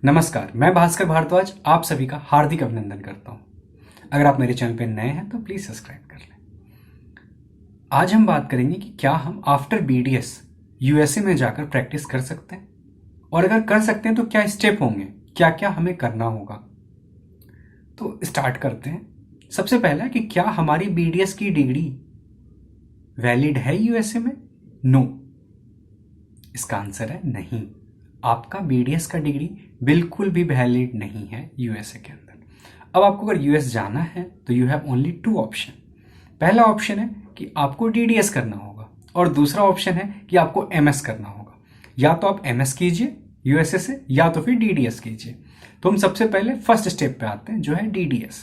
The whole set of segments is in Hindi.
नमस्कार, मैं भास्कर भारद्वाज आप सभी का हार्दिक अभिनंदन करता हूं। अगर आप मेरे चैनल पर नए हैं तो प्लीज़ सब्सक्राइब कर लें। आज हम बात करेंगे कि क्या हम आफ्टर बीडीएस यूएसए में जाकर प्रैक्टिस कर सकते हैं, और अगर कर सकते हैं तो क्या स्टेप होंगे, क्या क्या हमें करना होगा। तो स्टार्ट करते हैं। सबसे पहला कि क्या हमारी बीडीएस की डिग्री वैलिड है यूएसए में? नो, इसका आंसर है नहीं। आपका बीडीएस का डिग्री बिल्कुल भी वैलिड नहीं है यूएसए के अंदर। अब आपको अगर यूएस जाना है तो you have only two option. पहला ऑप्शन है कि आपको डीडीएस करना होगा, और दूसरा ऑप्शन है कि आपको एमएस करना होगा। या तो आप एमएस कीजिए यूएसए से, या तो फिर डीडीएस कीजिए। तो हम सबसे पहले फर्स्ट स्टेप पे आते हैं, जो है डीडीएस।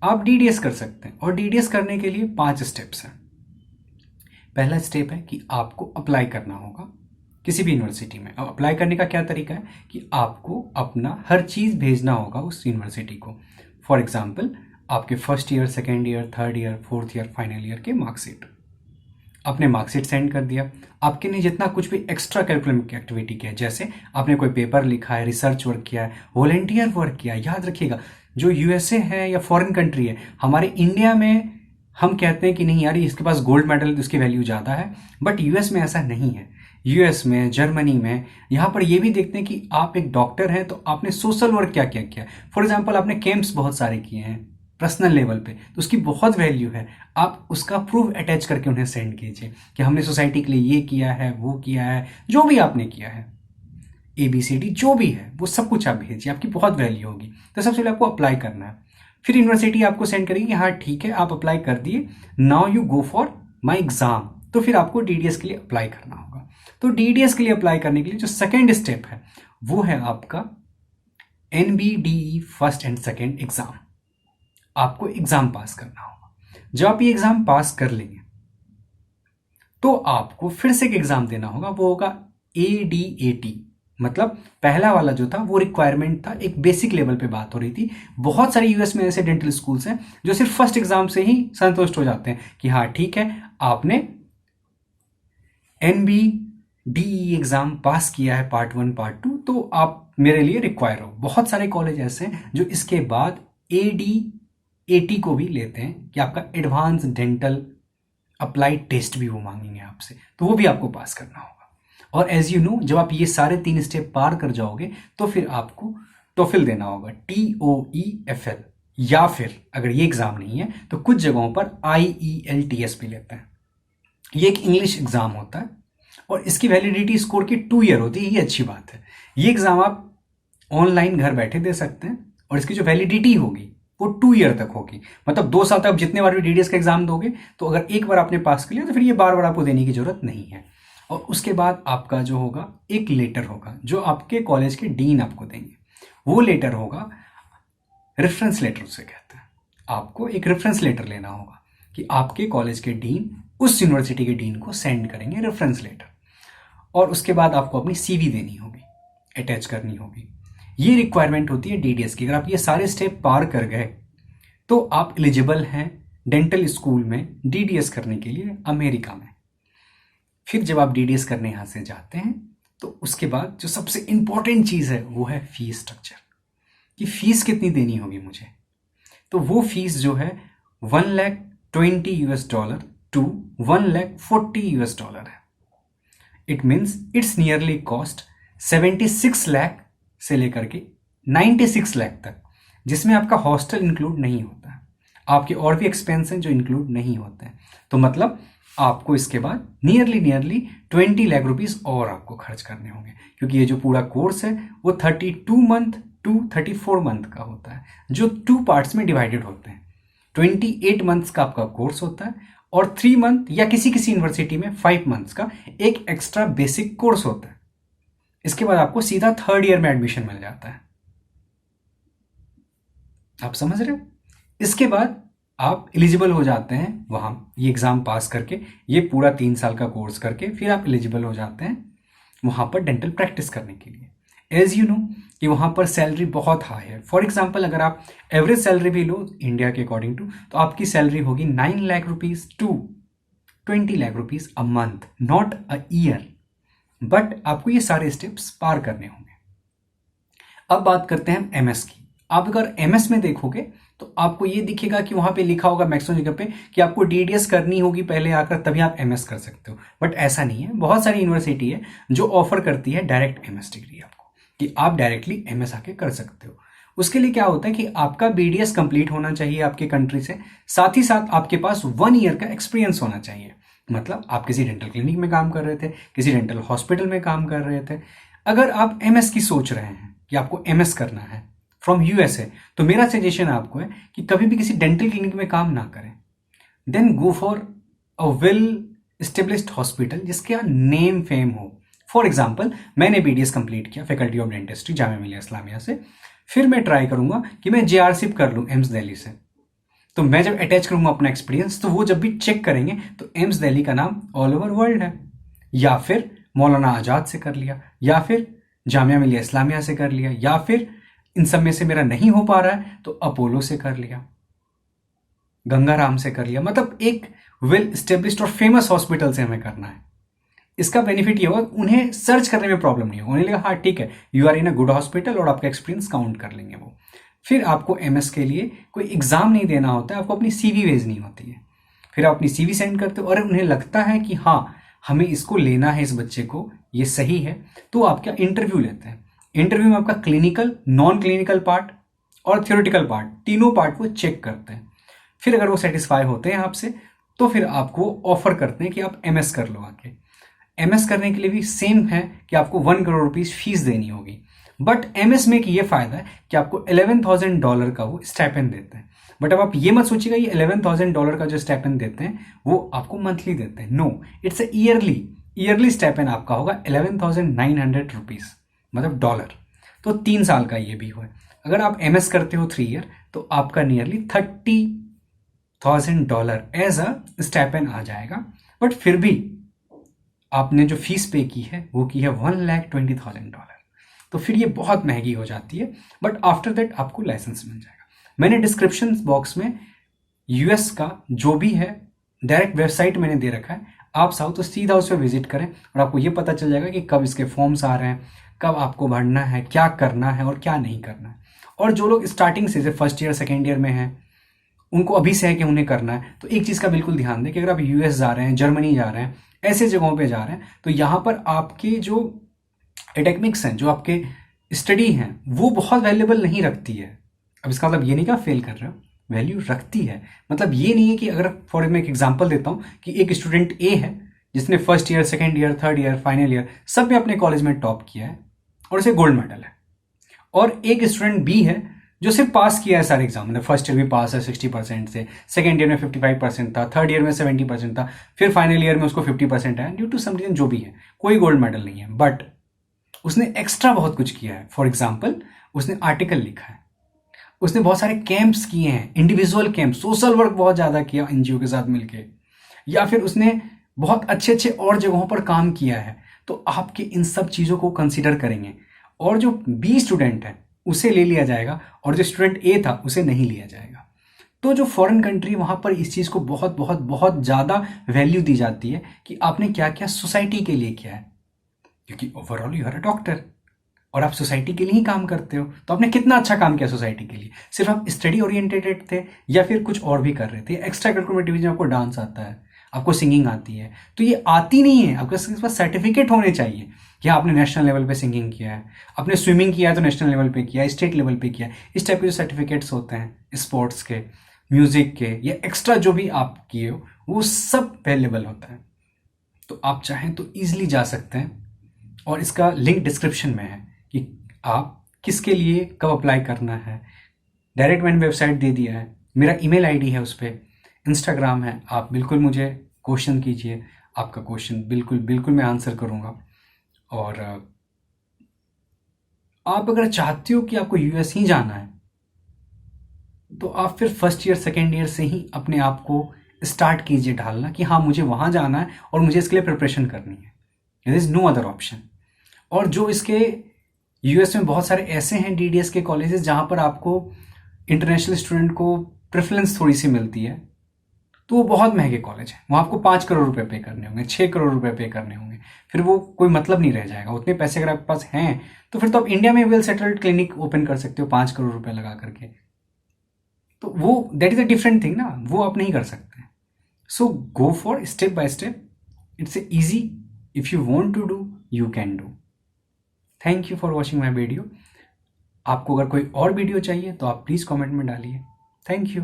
आप डीडीएस कर सकते हैं, और डीडीएस करने के लिए 5 स्टेप्स हैं। पहला स्टेप है कि आपको अप्लाई करना होगा किसी भी यूनिवर्सिटी में। अब अप्लाई करने का क्या तरीका है कि आपको अपना हर चीज़ भेजना होगा उस यूनिवर्सिटी को। फॉर एग्जाम्पल, आपके first year, second year, third year, fourth year, final year के मार्कशीट। आपने मार्कशीट सेंड कर दिया। आपके ने जितना कुछ भी एक्स्ट्रा करिकुलम की एक्टिविटी किया, जैसे आपने कोई पेपर लिखा है, रिसर्च वर्क किया है, वॉलेंटियर वर्क किया। याद रखिएगा, जो यूएसए है या फॉरेन कंट्री है, हमारे इंडिया में हम कहते हैं कि नहीं यार इसके पास गोल्ड मेडल तो उसकी वैल्यू ज़्यादा है, बट यूएस में ऐसा नहीं है। यूएस में, जर्मनी में, यहाँ पर ये भी देखते हैं कि आप एक डॉक्टर हैं तो आपने सोशल वर्क क्या क्या किया। फॉर एग्जाम्पल, आपने कैंप्स बहुत सारे किए हैं पर्सनल लेवल पे, तो उसकी बहुत वैल्यू है। आप उसका प्रूफ अटैच करके उन्हें सेंड कीजिए कि हमने सोसाइटी के लिए ये किया है, वो किया है, जो भी आपने किया है, ABCD जो भी है वो सब कुछ आप भेजिए, आपकी बहुत वैल्यू होगी। तो सबसे पहले आपको अप्लाई करना है। फिर यूनिवर्सिटी आपको सेंड करेगी कि हाँ ठीक है, आप अप्लाई कर दिए, now you go for my exam. तो फिर आपको डीडीएस के लिए अप्लाई करना होगा। तो डीडीएस के लिए अप्लाई करने के लिए जो सेकेंड स्टेप है वो है आपका NBDE first and second exam. आपको एग्जाम पास करना होगा। जब आप ये एग्जाम पास कर लेंगे तो आपको फिर से एक एग्जाम देना होगा, वो होगा ADAT। मतलब पहला वाला जो था वो रिक्वायरमेंट था, एक बेसिक लेवल पे बात हो रही थी। बहुत सारे यूएस में ऐसे डेंटल स्कूल्स हैं जो सिर्फ फर्स्ट एग्जाम से ही संतुष्ट हो जाते हैं कि हाँ ठीक है, आपने NBDE एग्जाम पास किया है, पार्ट 1 पार्ट 2, तो आप मेरे लिए रिक्वायर हो। बहुत सारे कॉलेज ऐसे हैं जो इसके बाद ADAT को भी लेते हैं कि आपका एडवांस डेंटल अप्लाइड टेस्ट भी वो मांगेंगे आपसे, तो वो भी आपको पास करना होगा। और एज यू नो, जब आप ये सारे 3 स्टेप पार कर जाओगे तो फिर आपको टोफिल देना होगा, TOEFL। या फिर अगर ये एग्जाम नहीं है तो कुछ जगहों पर IELTS भी लेते हैं। ये एक इंग्लिश एग्जाम होता है, और इसकी वैलिडिटी स्कोर की 2 ईयर होती है। ये अच्छी बात है। ये एग्जाम आप ऑनलाइन घर बैठे दे सकते हैं, और इसकी जो वैलिडिटी होगी वो 2 ईयर तक होगी। मतलब 2 साल तक आप जितने बार भी डीडीएस का एग्जाम दोगे, तो अगर एक बार आपने पास कर लिया तो फिर ये बार बार आपको देने की जरूरत नहीं है। और उसके बाद आपका जो होगा एक लेटर होगा जो आपके कॉलेज के डीन आपको देंगे। वो लेटर होगा रेफरेंस लेटर उसे कहते हैं। आपको एक रेफरेंस लेटर लेना होगा कि आपके कॉलेज के डीन उस यूनिवर्सिटी के डीन को सेंड करेंगे रेफरेंस लेटर। और उसके बाद आपको अपनी CV देनी होगी, अटैच करनी होगी। ये रिक्वायरमेंट होती है डीडीएस की। अगर आप ये सारे स्टेप पार कर गए तो आप एलिजिबल हैं डेंटल स्कूल में डीडीएस करने के लिए अमेरिका में। फिर जब आप डीडीएस करने यहाँ से जाते हैं तो उसके बाद जो सबसे इंपॉर्टेंट चीज़ है वो है फीस स्ट्रक्चर, कि फीस कितनी देनी होगी मुझे। तो वो फीस जो है $120 टू $140 है। It means it's nearly cost 76 lakh से लेकर के 96 लाख तक, जिसमें आपका हॉस्टल इंक्लूड नहीं होता है। आपके और भी एक्सपेंस हैं जो इंक्लूड नहीं होते हैं। तो मतलब आपको इसके बाद नियरली 20 लाख रुपीस और आपको खर्च करने होंगे, क्योंकि ये जो पूरा कोर्स है वो 32 मंथ टू 34 मंथ का होता है, जो 2 पार्ट्स में डिवाइडेड होते हैं। 28 मंथ्स का आपका कोर्स होता है, और 3 मंथ या किसी किसी यूनिवर्सिटी में 5 मंथ्स का एक एक्स्ट्रा बेसिक कोर्स होता है। इसके बाद आपको सीधा 3rd ईयर में एडमिशन मिल जाता है। आप समझ रहे हो? इसके बाद आप एलिजिबल हो जाते हैं वहां, ये एग्जाम पास करके, ये पूरा 3 साल का कोर्स करके फिर आप एलिजिबल हो जाते हैं वहां पर डेंटल प्रैक्टिस करने के लिए। एज यू नो कि वहां पर सैलरी बहुत हाई है। फॉर एग्जाम्पल, अगर आप एवरेज सैलरी भी लो इंडिया के अकॉर्डिंग टू, तो आपकी सैलरी होगी 9 lakh rupees to 20 lakh rupees a month, not a year. But आपको ये सारे स्टेप्स पार करने होंगे। अब बात करते हैं एमएस की। आप अगर एमएस में देखोगे तो आपको ये दिखेगा कि वहां पे लिखा होगा मैक्सिमम जगह पे कि आपको डीडीएस करनी होगी पहले आकर, तभी आप एमएस कर सकते हो। बट ऐसा नहीं है, बहुत सारी यूनिवर्सिटी है जो ऑफर करती है डायरेक्ट एमएस डिग्री आपको, कि आप डायरेक्टली एमएस आके कर सकते हो। उसके लिए क्या होता है कि आपका बीडीएस कंप्लीट होना चाहिए आपके कंट्री से, साथ ही साथ आपके पास 1 ईयर का एक्सपीरियंस होना चाहिए। मतलब आप किसी डेंटल क्लिनिक में काम कर रहे थे, किसी डेंटल हॉस्पिटल में काम कर रहे थे। अगर आप एमएस की सोच रहे हैं कि आपको एमएस करना है फ्रॉम यूएसए, तो मेरा सजेशन आपको है कि कभी भी किसी डेंटल क्लिनिक में काम ना करें। Then go for a well established hospital जिसका नेम फेम हो। फॉर एग्जाम्पल, मैंने बीडीएस कंप्लीट किया faculty of dentistry Jamia Millia Islamia से, फिर मैं ट्राई करूंगा कि मैं जेआरसिप कर लूं एम्स दिल्ली से। तो मैं जब अटैच करूंगा अपना एक्सपीरियंस, तो वो जब भी चेक करेंगे तो एम्स दिल्ली का नाम ऑल ओवर वर्ल्ड है। या फिर मौलाना आजाद से कर लिया, या फिर जामिया मिलिया इस्लामिया से कर लिया, या फिर इन सब में से मेरा नहीं हो पा रहा है तो अपोलो से कर लिया, गंगाराम से कर लिया। मतलब एक वेल स्टेब्लिश्ड और फेमस हॉस्पिटल से हमें करना है। इसका बेनिफिट ये होगा, उन्हें सर्च करने में प्रॉब्लम नहीं होगा, उन्हें लगा हाँ ठीक है you are in a good hospital, और आपका एक्सपीरियंस काउंट कर लेंगे वो। फिर आपको एमएस के लिए कोई एग्जाम नहीं देना होता है, आपको अपनी सीवी भेजनी होती है। फिर आप अपनी सीवी सेंड करते हो और उन्हें लगता है कि हाँ हमें इसको लेना है, इस बच्चे को, ये सही है, तो आपका इंटरव्यू लेते हैं। इंटरव्यू में आपका क्लिनिकल, नॉन क्लिनिकल पार्ट और थियोरेटिकल पार्ट, तीनों पार्ट वो चेक करते हैं। फिर अगर वो सेटिस्फाई होते हैं आपसे, तो फिर आपको ऑफर करते हैं कि आप एमएस कर लो आके। एमएस करने के लिए भी सेम है कि आपको 1 करोड़ रुपीज फीस देनी होगी। बट एमएस में ये फायदा है कि आपको $11,000 का वो स्टाइपेंड देते हैं। बट अब आप ये मत सोचिएगा ये $11,000 का जो स्टाइपेंड देते हैं वो आपको मंथली देते हैं। No, it's a yearly stipend आपका होगा 11,900 रुपीज, मतलब डॉलर। तो 3 साल का ये भी हुआ। अगर आप एमएस करते हो 3 ईयर, तो आपका नियरली $30,000 एज अ स्टाइपेंड आ जाएगा। बट फिर भी आपने जो फीस पे की है वो की है $1,20,000, तो फिर ये बहुत महंगी हो जाती है। बट आफ्टर दैट आपको लाइसेंस मिल जाएगा। मैंने डिस्क्रिप्शन बॉक्स में यूएस का जो भी है डायरेक्ट वेबसाइट मैंने दे रखा है, आप चाहो तो सीधा उस पर विजिट करें और आपको ये पता चल जाएगा कि कब इसके फॉर्म्स आ रहे हैं, कब आपको भरना है, क्या करना है और क्या नहीं करना है। और जो लोग स्टार्टिंग से फर्स्ट ईयर सेकेंड ईयर में हैं, उनको अभी से है कि उन्हें करना है, तो एक चीज़ का बिल्कुल ध्यान दें कि अगर आप यूएस जा रहे हैं, जर्मनी जा रहे हैं, ऐसे जगहों पे जा रहे हैं, तो यहाँ पर आपके जो एकेडमिक्स हैं, जो आपके स्टडी हैं, वो बहुत वैल्यूएबल नहीं रखती है। अब इसका मतलब ये नहीं कि आप फेल कर रहे हो, वैल्यू रखती है। मतलब ये नहीं है कि अगर फॉर मैं एक एग्जांपल देता हूँ कि एक स्टूडेंट ए है जिसने first year, second year, third year, final year सब में अपने कॉलेज में टॉप किया है और उसे गोल्ड मेडल है, और एक स्टूडेंट बी है जो सिर्फ पास किया है सारे एग्जाम, मतलब फर्स्ट ईयर भी पास है 60% से, सेकेंड ईयर में 55% था, थर्ड ईयर में 70% था, फिर फाइनल ईयर में उसको 50% आया ड्यू टू सम रीजन, जो भी है, कोई गोल्ड मेडल नहीं है, बट उसने एक्स्ट्रा बहुत कुछ किया है। फॉर एग्जाम्पल, उसने आर्टिकल लिखा है, उसने बहुत सारे कैंप्स किए हैं, इंडिविजुअल कैंप, सोशल वर्क बहुत ज़्यादा किया एनजीओ के साथ मिलके, या फिर उसने बहुत अच्छे अच्छे और जगहों पर काम किया है, तो आपके इन सब चीज़ों को कंसिडर करेंगे। और जो बी स्टूडेंट है उसे ले लिया जाएगा और जो स्टूडेंट ए था उसे नहीं लिया जाएगा। तो जो फॉरेन कंट्री, वहाँ पर इस चीज़ को बहुत बहुत बहुत ज़्यादा वैल्यू दी जाती है कि आपने क्या क्या सोसाइटी के लिए किया है, क्योंकि overall you are a doctor और आप सोसाइटी के लिए ही काम करते हो, तो आपने कितना अच्छा काम किया सोसाइटी के लिए। सिर्फ आप स्टडी ओरिएंटेड थे या फिर कुछ और भी कर रहे थे, एक्स्ट्रा करिकुलर एक्टिविटी, आपको डांस आता है, आपको सिंगिंग आती है, तो ये आती नहीं है, आपके पास सर्टिफिकेट होने चाहिए कि आपने नेशनल लेवल पे सिंगिंग किया है, आपने स्विमिंग किया है तो नेशनल लेवल पे किया है, स्टेट लेवल पे किया है। इस टाइप के जो सर्टिफिकेट्स होते हैं स्पोर्ट्स के, म्यूजिक के, या एक्स्ट्रा जो भी आप किए हो, वो सब अवेलेबल होता है। तो आप चाहें तो ईजिली जा सकते हैं, और इसका लिंक डिस्क्रिप्शन में है कि आप किसके लिए कब अप्लाई करना है। डायरेक्ट मैंने वेबसाइट दे दिया है, मेरा ईमेल आईडी है, उस पर इंस्टाग्राम है, आप बिल्कुल मुझे क्वेश्चन कीजिए, आपका क्वेश्चन बिल्कुल बिल्कुल मैं आंसर करूँगा। और आप अगर चाहते हो कि आपको यूएस ही जाना है, तो आप फिर फर्स्ट ईयर सेकेंड ईयर से ही अपने आप को स्टार्ट कीजिए ढालना कि हाँ मुझे वहाँ जाना है और मुझे इसके लिए प्रिपरेशन करनी है। There is no other option. और जो इसके यूएस में बहुत सारे ऐसे हैं डीडीएस के कॉलेजेस जहाँ पर आपको इंटरनेशनल स्टूडेंट को प्रेफरेंस थोड़ी सी मिलती है, तो वो बहुत महंगे कॉलेज हैं, वहाँ आपको 5 करोड़ रुपए पे करने होंगे, 6 करोड़ रुपए पे करने होंगे, फिर वो कोई मतलब नहीं रह जाएगा। उतने पैसे अगर आपके पास हैं तो फिर तो आप इंडिया में वेल सेटल्ड क्लिनिक ओपन कर सकते हो 5 करोड़ रुपए लगा करके। तो वो that is a different thing ना, वो आप नहीं कर सकते। So go for step by step, it's easy, if you want to do you can do. Thank you for watching my video. आपको अगर कोई और वीडियो चाहिए तो आप प्लीज़ कमेंट में डालिए। Thank you.